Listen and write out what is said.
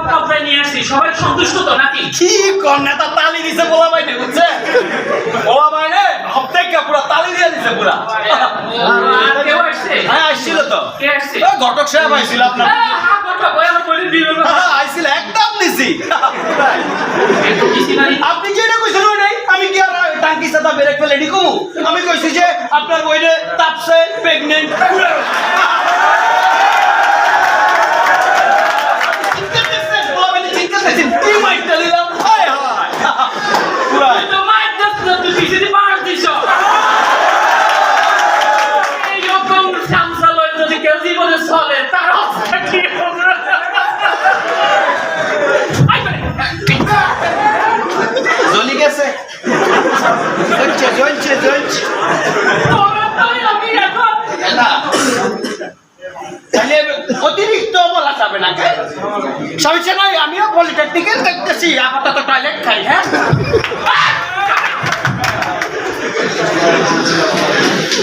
কাপড় নিয়ে আসছি সবাই সন্তুষ্ট তো নাকি কি কোন নেতা তালি দিছে বলা ভাই না বুঝছে বলা ভাই রে হপ্তাহে পুরো তালি দিয়ে দিছে পুরা আর কেউ আসছে হ্যাঁ আসছিল তো কে আসছে ওই ঘটক সাহেব আইছিল আপনার হ্যাঁ ঘটক ওই আমার বলে দিল না আইছিল একদম নিছি একটু কিছু নাই আপনি যেটা কইছেন ওই নাই আমি কি আর টাঙ্কি সাদা ব্রেক ফেলে ঢিকু আমি কইছি যে আপনার ওইরে তাপসে প্রেগন্যান্ট কি মাইটা দিলাম হায় হায় পুরাই তো মাইক দছ না তুই কিছু মার দিছ এই রকম সামসালয় যদি কেউ জীবনে চলে তার অবস্থা কি হবে আই মানে জ্বলি গেছে জ্বলছে তোরা তাই আমি এখন না তাহলে অতিরিক্ত বলা যাবে না সমস্যা নাই আমিও বলি